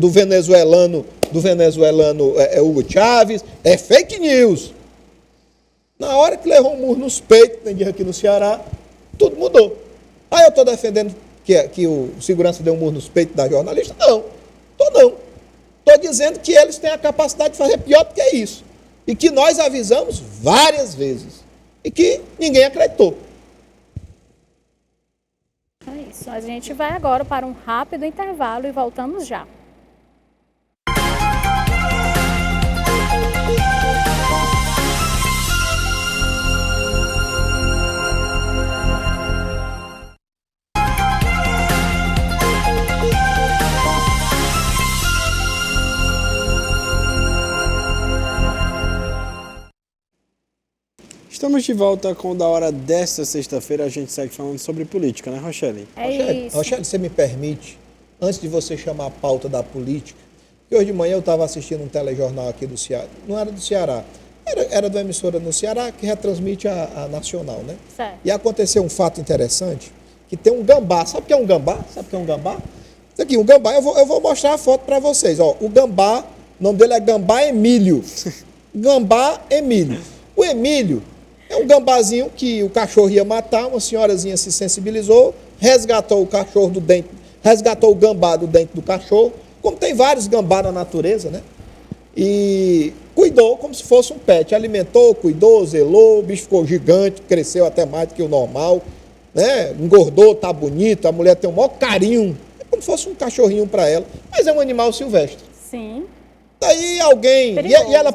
do venezuelano Hugo Chávez. É fake news. Na hora que levou um murro nos peitos, tem dia aqui no Ceará, tudo mudou. Aí eu estou defendendo que o segurança deu um murro nos peitos da jornalista? Não. Estou dizendo que eles têm a capacidade de fazer pior do que isso. E que nós avisamos várias vezes. E que ninguém acreditou. É isso. A gente vai agora para um rápido intervalo e voltamos já. Estamos de volta com o Da Hora desta sexta-feira. A gente segue falando sobre política, né, Rochelle? Rochelle, você me permite, antes de você chamar a pauta da política, que hoje de manhã eu estava assistindo um telejornal aqui do Ceará, não era do Ceará, era de uma emissora no Ceará que retransmite a Nacional, né? Certo. E aconteceu um fato interessante, que tem um gambá. Sabe o que é um gambá? Isso aqui, um gambá, eu vou mostrar a foto para vocês. Ó, o gambá, o nome dele é Gambá Emílio. Gambá Emílio. O Emílio é um gambazinho que o cachorro ia matar, uma senhorazinha se sensibilizou, resgatou o cachorro do dente, resgatou o gambá do dente do cachorro, como tem vários gambá na natureza, né? E cuidou como se fosse um pet, alimentou, cuidou, zelou, o bicho ficou gigante, cresceu até mais do que o normal, né? Engordou, tá bonito, a mulher tem o maior carinho, é como se fosse um cachorrinho para ela, mas é um animal silvestre. Sim. Daí alguém, e ela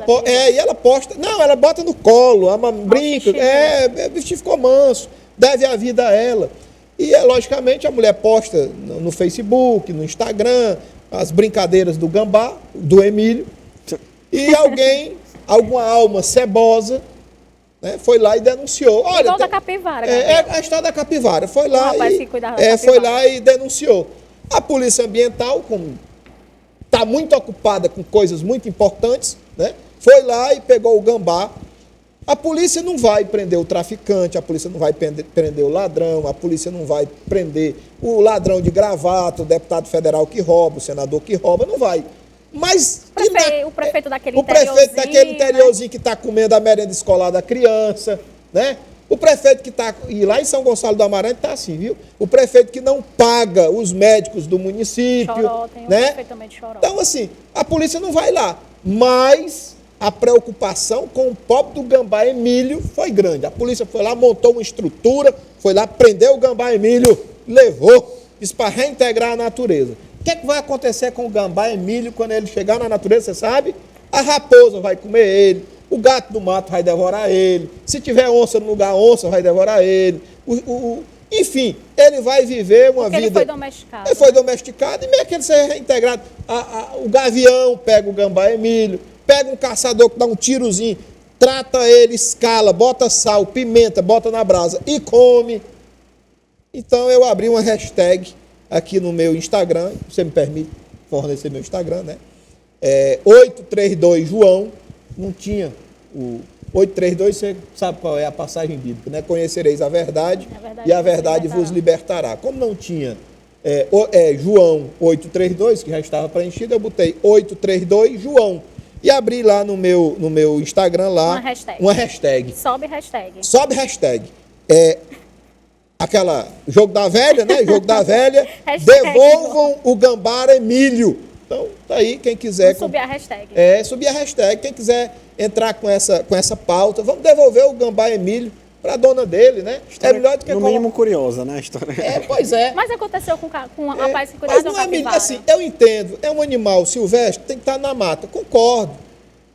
posta, não, ela bota no colo, brinca, o bichinho ficou manso, deve a vida a ela. E, logicamente, a mulher posta no Facebook, no Instagram, as brincadeiras do gambá, do Emílio, e alguma alma cebosa, né, foi lá e denunciou. Olha, igual da capivara. A história da capivara. Foi lá, foi lá e denunciou. A Polícia Ambiental, como está muito ocupada com coisas muito importantes, né? Foi lá e pegou o gambá. A polícia não vai prender o traficante, a polícia não vai prender o ladrão, a polícia não vai prender o ladrão de gravata, o deputado federal que rouba, o senador que rouba, não vai. Mas o prefeito daquele interiorzinho que está comendo a merenda escolar da criança, né? O prefeito que está, e lá em São Gonçalo do Amarante está assim, viu? O prefeito que não paga os médicos do município. Choró, tem né? prefeito também de Choró. Então, assim, a polícia não vai lá. Mas a preocupação com o pobre do Gambá Emílio foi grande. A polícia foi lá, montou uma estrutura, foi lá, prendeu o Gambá Emílio, levou, isso para reintegrar a natureza. O que é que vai acontecer com o Gambá Emílio quando ele chegar na natureza, você sabe? A raposa vai comer ele, o gato do mato vai devorar ele, se tiver onça no lugar, a onça vai devorar ele. Enfim, ele vai viver uma vida... Ele foi domesticado. Ele foi domesticado e meio que ele ser reintegrado. O gavião pega o Gambá Emílio, pega um caçador que dá um tirozinho, trata ele, escala, bota sal, pimenta, bota na brasa e come. Então eu abri uma hashtag aqui no meu Instagram, você me permite fornecer meu Instagram, né? 832 João, não tinha o 832, você sabe qual é a passagem bíblica, né? Conhecereis a verdade e a verdade vos libertará. Como não tinha João 832, que já estava preenchido, eu botei 832 João. E abri lá no meu Instagram lá uma hashtag. Sobe hashtag. Sobe hashtag. Aquela jogo da velha, né? Jogo da velha. Devolvam o Gambá Emílio. Então, tá aí, quem quiser... Vamos subir a hashtag. Subir a hashtag. Quem quiser entrar com essa pauta, vamos devolver o Gambá Emílio para a dona dele, né? História, melhor do que... No mínimo curiosa, né? A história. Pois é. Mas aconteceu com um rapaz que cuidava de uma capivara. Assim, eu entendo, é um animal silvestre, tem que estar na mata, concordo.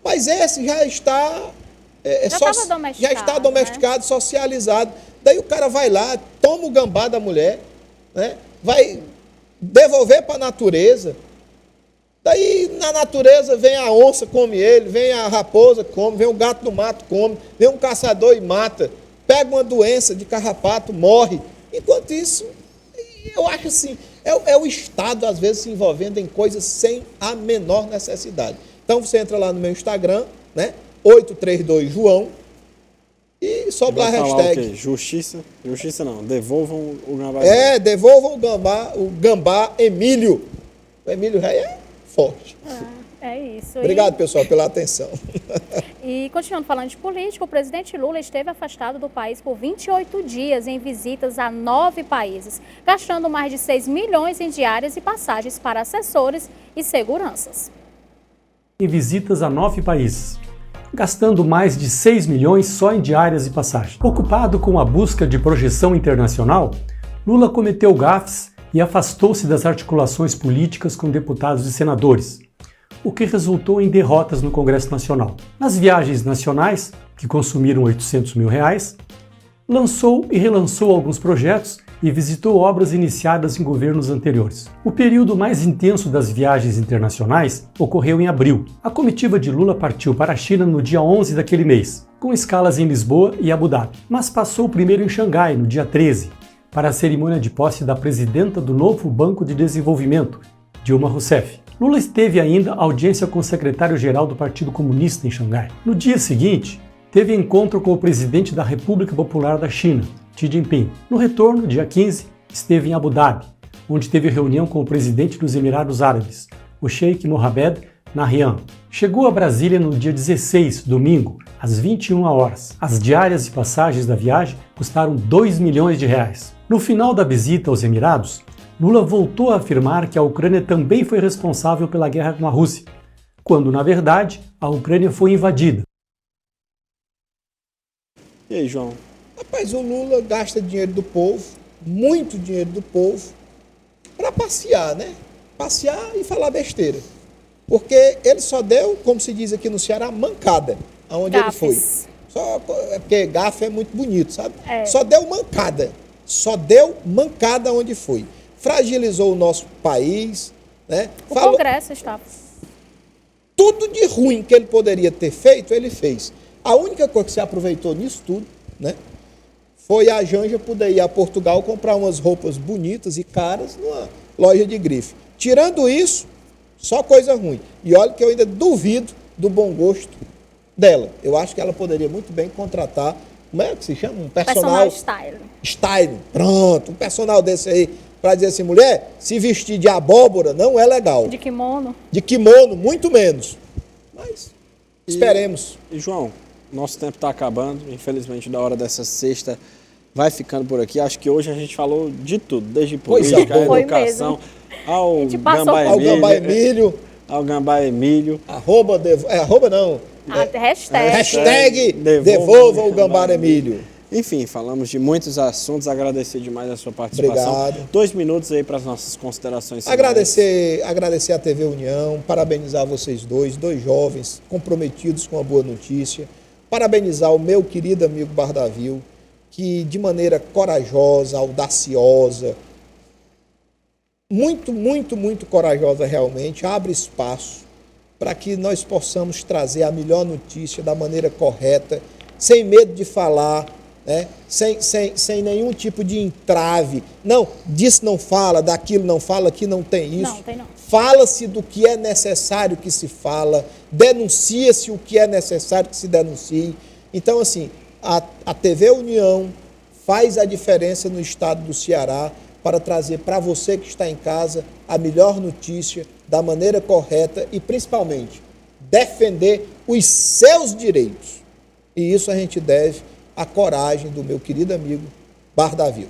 Mas esse já está... já está domesticado, né? Socializado. Daí o cara vai lá, toma o gambá da mulher, né? Vai devolver para a natureza. Daí na natureza vem a onça, come ele, vem a raposa, come, vem o gato do mato, come, vem um caçador e mata, pega uma doença de carrapato, morre. Enquanto isso, eu acho assim, é o Estado às vezes se envolvendo em coisas sem a menor necessidade. Então você entra lá no meu Instagram, né? 832 João, e sobe lá a hashtag. Justiça? Justiça não, devolvam o Gambá. Devolvam o Gambá Emílio. O Emílio já é forte. É isso. Obrigado, pessoal, pela atenção. E continuando falando de política, o presidente Lula esteve afastado do país por 28 dias em visitas a 9 países, gastando mais de 6 milhões em diárias e passagens para assessores e seguranças. Em visitas a 9 países, gastando mais de 6 milhões só em diárias e passagens. Ocupado com a busca de projeção internacional, Lula cometeu gafes e afastou-se das articulações políticas com deputados e senadores, o que resultou em derrotas no Congresso Nacional. Nas viagens nacionais, que consumiram R$800 mil, lançou e relançou alguns projetos e visitou obras iniciadas em governos anteriores. O período mais intenso das viagens internacionais ocorreu em abril. A comitiva de Lula partiu para a China no dia 11 daquele mês, com escalas em Lisboa e Abu Dhabi, mas passou primeiro em Xangai, no dia 13, para a cerimônia de posse da presidenta do novo Banco de Desenvolvimento, Dilma Rousseff. Lula esteve ainda audiência com o secretário-geral do Partido Comunista em Xangai. No dia seguinte, teve encontro com o presidente da República Popular da China, Xi Jinping. No retorno, dia 15, esteve em Abu Dhabi, onde teve reunião com o presidente dos Emirados Árabes, o Sheikh Mohammed Nahyan. Chegou a Brasília no dia 16, domingo, às 21 horas. As diárias e passagens da viagem custaram R$2 milhões. No final da visita aos Emirados, Lula voltou a afirmar que a Ucrânia também foi responsável pela guerra com a Rússia, quando, na verdade, a Ucrânia foi invadida. E aí, João? Rapaz, o Lula gasta dinheiro do povo, muito dinheiro do povo, para passear, né? Passear e falar besteira. Porque ele só deu, como se diz aqui no Ceará, mancada, aonde ele foi. Porque gafe é muito bonito, sabe? Só deu mancada onde foi. Fragilizou o nosso país, né? Congresso estava. Tudo de ruim que ele poderia ter feito, ele fez. A única coisa que se aproveitou nisso tudo, né, foi a Janja poder ir a Portugal comprar umas roupas bonitas e caras numa loja de grife. Tirando isso, só coisa ruim. E olha que eu ainda duvido do bom gosto dela. Eu acho que ela poderia muito bem contratar, como é que se chama? Um personal styling. Pronto, um personal desse aí, para dizer assim, mulher, se vestir de abóbora não é legal. De kimono? De kimono, muito menos. Mas esperemos. E João, nosso tempo está acabando. Infelizmente, da hora dessa sexta vai ficando por aqui. Acho que hoje a gente falou de tudo, desde política, educação, ao Gambá Emílio. Ao Gambá Emílio. Arroba não. Hashtag devolva o Gambá Emílio. Enfim, falamos de muitos assuntos. Agradecer demais a sua participação. Obrigado. 2 minutos aí para as nossas considerações. Agradecer a TV União, parabenizar vocês dois jovens comprometidos com a boa notícia. Parabenizar o meu querido amigo Bardavil, que de maneira corajosa, audaciosa, muito corajosa realmente, abre espaço para que nós possamos trazer a melhor notícia da maneira correta, sem medo de falar, né? Sem nenhum tipo de entrave. Não, disso não fala, daquilo não fala, aqui não tem isso. Não, tem não. Fala-se do que é necessário que se fala, denuncia-se o que é necessário que se denuncie. Então, assim, a TV União faz a diferença no estado do Ceará para trazer para você que está em casa a melhor notícia da maneira correta e, principalmente, defender os seus direitos. E isso a gente deve à coragem do meu querido amigo Bardavil.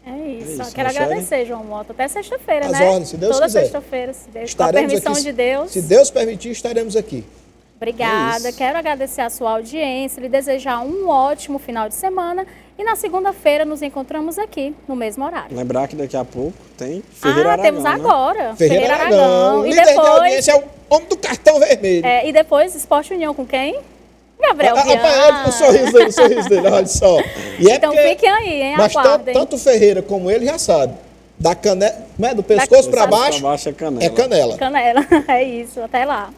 É isso. Quero agradecer, João Mota. Até sexta-feira, As né? ordens, se Deus Toda quiser. sexta-feira, com a permissão aqui, de Deus. Se Deus permitir, estaremos aqui. Obrigada. Quero agradecer a sua audiência, lhe desejar um ótimo final de semana. E na segunda-feira nos encontramos aqui, no mesmo horário. Lembrar que daqui a pouco tem Ferreira Aragão, temos agora. Ferreira Aragão. E líder depois, de audiência é o homem do cartão vermelho. E depois, Esporte União com quem? Gabriel Viana. O sorriso dele, olha só. E então fiquem aí, hein? Mas tanto Ferreira como ele já sabe. Da canela, do pescoço para baixo é canela. É canela. Canela, é isso. Até lá.